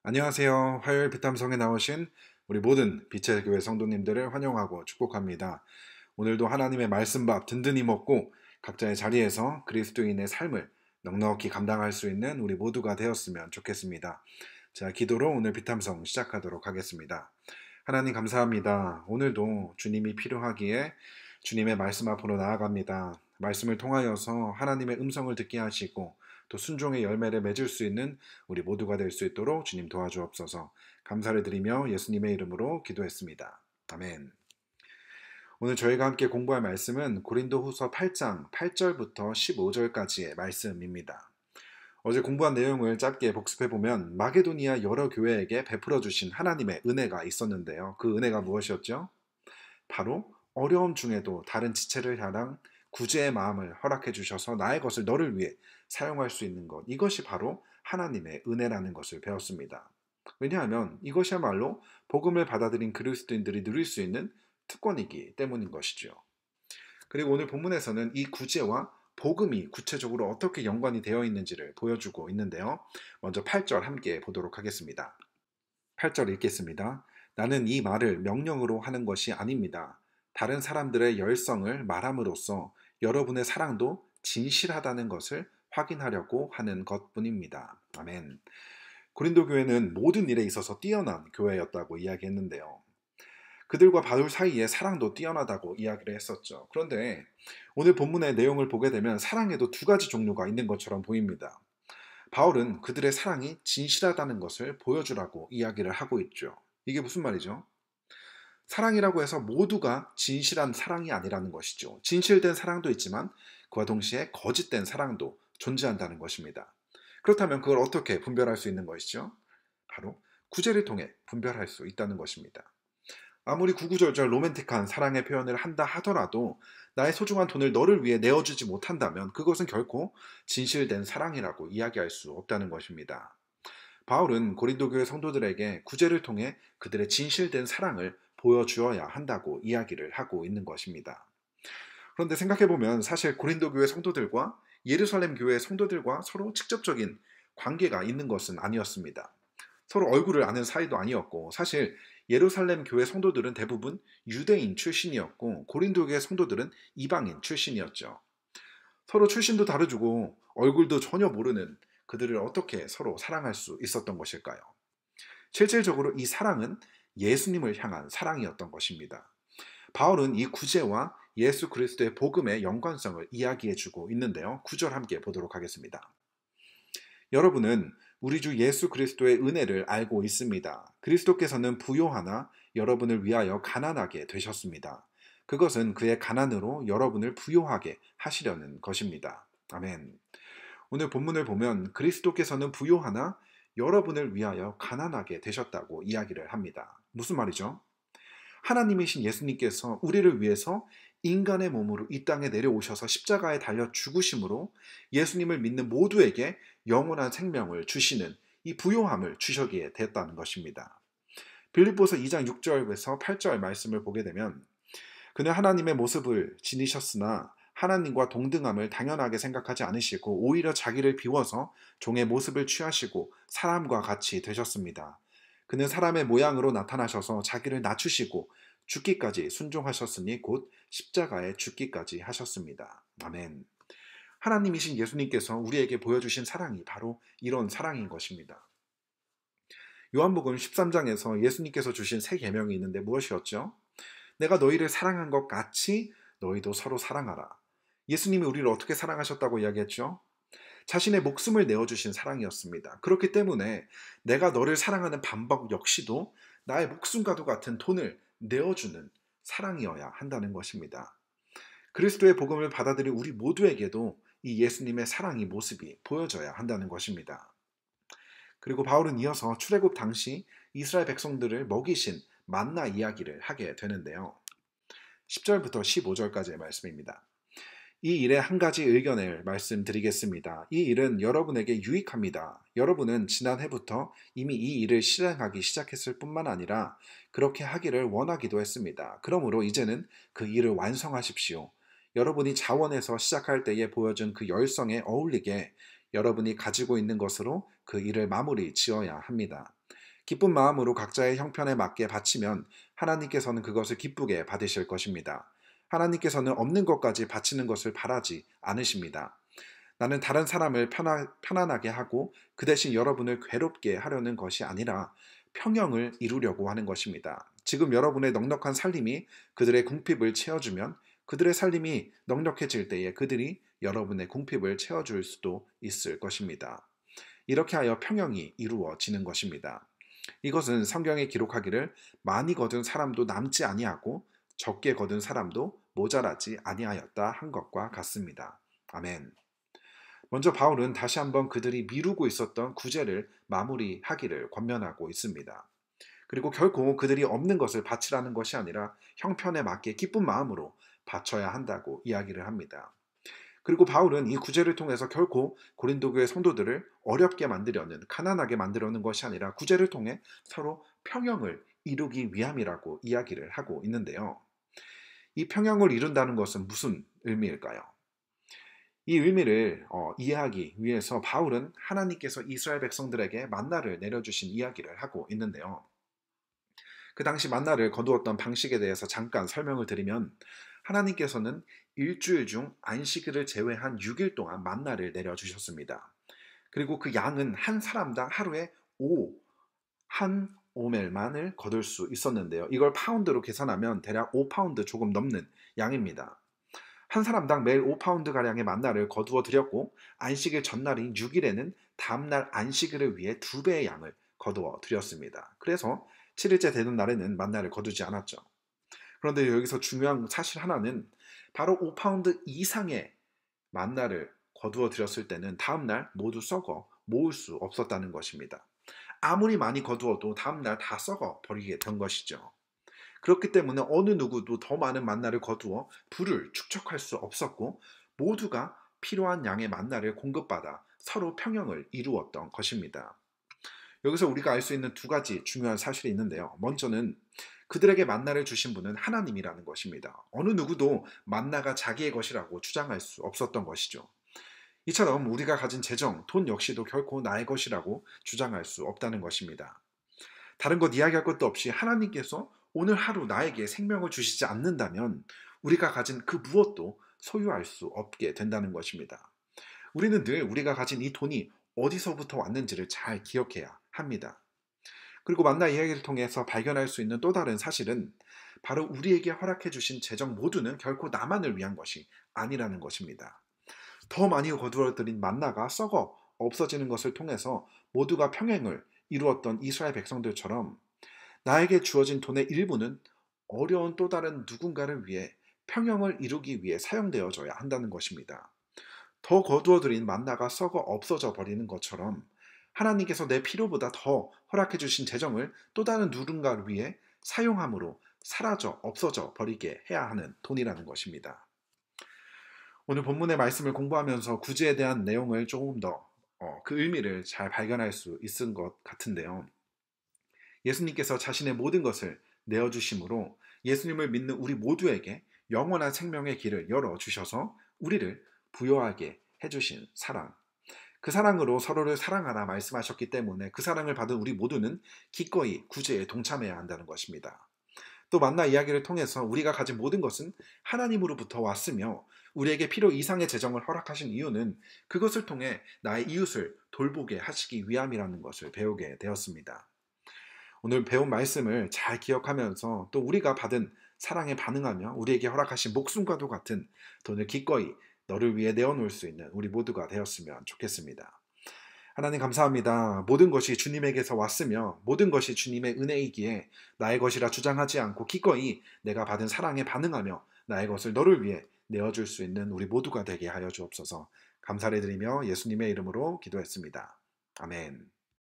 안녕하세요. 화요일 비탐성에 나오신 우리 모든 빛의 교회 성도님들을 환영하고 축복합니다. 오늘도 하나님의 말씀밥 든든히 먹고 각자의 자리에서 그리스도인의 삶을 넉넉히 감당할 수 있는 우리 모두가 되었으면 좋겠습니다. 자, 기도로 오늘 비탐성 시작하도록 하겠습니다. 하나님 감사합니다. 오늘도 주님이 필요하기에 주님의 말씀 앞으로 나아갑니다. 말씀을 통하여서 하나님의 음성을 듣게 하시고 또 순종의 열매를 맺을 수 있는 우리 모두가 될 수 있도록 주님 도와주옵소서. 감사를 드리며 예수님의 이름으로 기도했습니다. 아멘. 오늘 저희가 함께 공부할 말씀은 고린도후서 8장 8절부터 15절까지의 말씀입니다. 어제 공부한 내용을 짧게 복습해보면 마게도니아 여러 교회에게 베풀어 주신 하나님의 은혜가 있었는데요. 그 은혜가 무엇이었죠? 바로 어려움 중에도 다른 지체를 향한 구제의 마음을 허락해 주셔서 나의 것을 너를 위해 사용할 수 있는 것. 이것이 바로 하나님의 은혜라는 것을 배웠습니다. 왜냐하면 이것이야말로 복음을 받아들인 그리스도인들이 누릴 수 있는 특권이기 때문인 것이죠. 그리고 오늘 본문에서는 이 구제와 복음이 구체적으로 어떻게 연관이 되어 있는지를 보여주고 있는데요. 먼저 8절 함께 보도록 하겠습니다. 8절 읽겠습니다. 나는 이 말을 명령으로 하는 것이 아닙니다. 다른 사람들의 열성을 말함으로써 여러분의 사랑도 진실하다는 것을 확인하려고 하는 것뿐입니다. 아멘. 고린도 교회는 모든 일에 있어서 뛰어난 교회였다고 이야기했는데요. 그들과 바울 사이에 사랑도 뛰어나다고 이야기를 했었죠. 그런데 오늘 본문의 내용을 보게 되면 사랑에도 두 가지 종류가 있는 것처럼 보입니다. 바울은 그들의 사랑이 진실하다는 것을 보여주라고 이야기를 하고 있죠. 이게 무슨 말이죠? 사랑이라고 해서 모두가 진실한 사랑이 아니라는 것이죠. 진실된 사랑도 있지만 그와 동시에 거짓된 사랑도 존재한다는 것입니다. 그렇다면 그걸 어떻게 분별할 수 있는 것이죠? 바로 구제를 통해 분별할 수 있다는 것입니다. 아무리 구구절절 로맨틱한 사랑의 표현을 한다 하더라도 나의 소중한 돈을 너를 위해 내어주지 못한다면 그것은 결코 진실된 사랑이라고 이야기할 수 없다는 것입니다. 바울은 고린도 교회 성도들에게 구제를 통해 그들의 진실된 사랑을 보여주어야 한다고 이야기를 하고 있는 것입니다. 그런데 생각해보면 사실 고린도 교회 성도들과 예루살렘 교회 성도들과 서로 직접적인 관계가 있는 것은 아니었습니다. 서로 얼굴을 아는 사이도 아니었고 사실 예루살렘 교회 성도들은 대부분 유대인 출신이었고 고린도 교회 성도들은 이방인 출신이었죠. 서로 출신도 다르고 얼굴도 전혀 모르는 그들을 어떻게 서로 사랑할 수 있었던 것일까요? 실질적으로 이 사랑은 예수님을 향한 사랑이었던 것입니다. 바울은 이 구제와 예수 그리스도의 복음의 연관성을 이야기해주고 있는데요. 9절 함께 보도록 하겠습니다. 여러분은 우리 주 예수 그리스도의 은혜를 알고 있습니다. 그리스도께서는 부요하나 여러분을 위하여 가난하게 되셨습니다. 그것은 그의 가난으로 여러분을 부요하게 하시려는 것입니다. 아멘. 오늘 본문을 보면 그리스도께서는 부요하나 여러분을 위하여 가난하게 되셨다고 이야기를 합니다. 무슨 말이죠? 하나님이신 예수님께서 우리를 위해서 인간의 몸으로 이 땅에 내려오셔서 십자가에 달려 죽으심으로 예수님을 믿는 모두에게 영원한 생명을 주시는 이 부요함을 주시게 됐다는 것입니다. 빌립보서 2장 6절에서 8절 말씀을 보게 되면 그는 하나님의 모습을 지니셨으나 하나님과 동등함을 당연하게 생각하지 않으시고 오히려 자기를 비워서 종의 모습을 취하시고 사람과 같이 되셨습니다. 그는 사람의 모양으로 나타나셔서 자기를 낮추시고 죽기까지 순종하셨으니 곧 십자가에 죽기까지 하셨습니다. 아멘. 하나님이신 예수님께서 우리에게 보여주신 사랑이 바로 이런 사랑인 것입니다. 요한복음 13장에서 예수님께서 주신 세 계명이 있는데 무엇이었죠? 내가 너희를 사랑한 것 같이 너희도 서로 사랑하라. 예수님이 우리를 어떻게 사랑하셨다고 이야기했죠? 자신의 목숨을 내어주신 사랑이었습니다. 그렇기 때문에 내가 너를 사랑하는 방법 역시도 나의 목숨과도 같은 돈을 내어주는 사랑이어야 한다는 것입니다. 그리스도의 복음을 받아들인 우리 모두에게도 이 예수님의 사랑의 모습이 보여져야 한다는 것입니다. 그리고 바울은 이어서 출애굽 당시 이스라엘 백성들을 먹이신 만나 이야기를 하게 되는데요. 10절부터 15절까지의 말씀입니다. 이 일에 한 가지 의견을 말씀드리겠습니다. 이 일은 여러분에게 유익합니다. 여러분은 지난해부터 이미 이 일을 실행하기 시작했을 뿐만 아니라 그렇게 하기를 원하기도 했습니다. 그러므로 이제는 그 일을 완성하십시오. 여러분이 자원에서 시작할 때에 보여준 그 열성에 어울리게 여러분이 가지고 있는 것으로 그 일을 마무리 지어야 합니다. 기쁜 마음으로 각자의 형편에 맞게 바치면 하나님께서는 그것을 기쁘게 받으실 것입니다. 하나님께서는 없는 것까지 바치는 것을 바라지 않으십니다. 나는 다른 사람을 편안하게 하고 그 대신 여러분을 괴롭게 하려는 것이 아니라 평형을 이루려고 하는 것입니다. 지금 여러분의 넉넉한 살림이 그들의 궁핍을 채워주면 그들의 살림이 넉넉해질 때에 그들이 여러분의 궁핍을 채워줄 수도 있을 것입니다. 이렇게 하여 평형이 이루어지는 것입니다. 이것은 성경에 기록하기를 많이 거둔 사람도 남지 아니하고 적게 거둔 사람도 모자라지 아니하였다 한 것과 같습니다. 아멘. 먼저 바울은 다시 한번 그들이 미루고 있었던 구제를 마무리하기를 권면하고 있습니다. 그리고 결코 그들이 없는 것을 바치라는 것이 아니라 형편에 맞게 기쁜 마음으로 바쳐야 한다고 이야기를 합니다. 그리고 바울은 이 구제를 통해서 결코 고린도 교회 성도들을 어렵게 만들려는, 가난하게 만들려는 것이 아니라 구제를 통해 서로 평형을 이루기 위함이라고 이야기를 하고 있는데요. 이 평형을 이룬다는 것은 무슨 의미일까요? 이 의미를 이해하기 위해서 바울은 하나님께서 이스라엘 백성들에게 만나를 내려주신 이야기를 하고 있는데요. 그 당시 만나를 거두었던 방식에 대해서 잠깐 설명을 드리면, 하나님께서는 일주일 중 안식일을 제외한 6일 동안 만나를 내려주셨습니다. 그리고 그 양은 한 사람당 하루에 한 오멜만을 거둘 수 있었는데요. 이걸 파운드로 계산하면 대략 5파운드 조금 넘는 양입니다. 한 사람당 매일 5파운드가량의 만나를 거두어 드렸고, 안식일 전날인 6일에는 다음날 안식일을 위해 2배의 양을 거두어 드렸습니다. 그래서 7일째 되는 날에는 만나를 거두지 않았죠. 그런데 여기서 중요한 사실 하나는, 바로 5파운드 이상의 만나를 거두어 드렸을 때는 다음날 모두 썩어 모을 수 없었다는 것입니다. 아무리 많이 거두어도 다음날 다 썩어 버리게 된 것이죠. 그렇기 때문에 어느 누구도 더 많은 만나를 거두어 부를 축적할 수 없었고, 모두가 필요한 양의 만나를 공급받아 서로 평형을 이루었던 것입니다. 여기서 우리가 알 수 있는 2가지 중요한 사실이 있는데요. 먼저는 그들에게 만나를 주신 분은 하나님이라는 것입니다. 어느 누구도 만나가 자기의 것이라고 주장할 수 없었던 것이죠. 이처럼 우리가 가진 재정, 돈 역시도 결코 나의 것이라고 주장할 수 없다는 것입니다. 다른 것 이야기할 것도 없이 하나님께서 오늘 하루 나에게 생명을 주시지 않는다면 우리가 가진 그 무엇도 소유할 수 없게 된다는 것입니다. 우리는 늘 우리가 가진 이 돈이 어디서부터 왔는지를 잘 기억해야 합니다. 그리고 만나 이야기를 통해서 발견할 수 있는 또 다른 사실은, 바로 우리에게 허락해 주신 재정 모두는 결코 나만을 위한 것이 아니라는 것입니다. 더 많이 거두어들인 만나가 썩어 없어지는 것을 통해서 모두가 평행을 이루었던 이스라엘 백성들처럼, 나에게 주어진 돈의 일부는 어려운 또 다른 누군가를 위해 평형을 이루기 위해 사용되어져야 한다는 것입니다. 더 거두어들인 만나가 썩어 없어져 버리는 것처럼, 하나님께서 내 필요보다 더 허락해 주신 재정을 또 다른 누군가를 위해 사용함으로 사라져 없어져 버리게 해야 하는 돈이라는 것입니다. 오늘 본문의 말씀을 공부하면서 구제에 대한 내용을 조금 더 그 의미를 잘 발견할 수 있은 것 같은데요. 예수님께서 자신의 모든 것을 내어주심으로 예수님을 믿는 우리 모두에게 영원한 생명의 길을 열어주셔서 우리를 부요하게 해주신 사랑, 그 사랑으로 서로를 사랑하라 말씀하셨기 때문에 그 사랑을 받은 우리 모두는 기꺼이 구제에 동참해야 한다는 것입니다. 또 만나 이야기를 통해서 우리가 가진 모든 것은 하나님으로부터 왔으며, 우리에게 필요 이상의 재정을 허락하신 이유는 그것을 통해 나의 이웃을 돌보게 하시기 위함이라는 것을 배우게 되었습니다. 오늘 배운 말씀을 잘 기억하면서 또 우리가 받은 사랑에 반응하며 우리에게 허락하신 목숨과도 같은 돈을 기꺼이 너를 위해 내어놓을 수 있는 우리 모두가 되었으면 좋겠습니다. 하나님 감사합니다. 모든 것이 주님에게서 왔으며 모든 것이 주님의 은혜이기에 나의 것이라 주장하지 않고 기꺼이 내가 받은 사랑에 반응하며 나의 것을 너를 위해 내어줄 수 있는 우리 모두가 되게 하여 주옵소서. 감사를 드리며 예수님의 이름으로 기도했습니다. 아멘.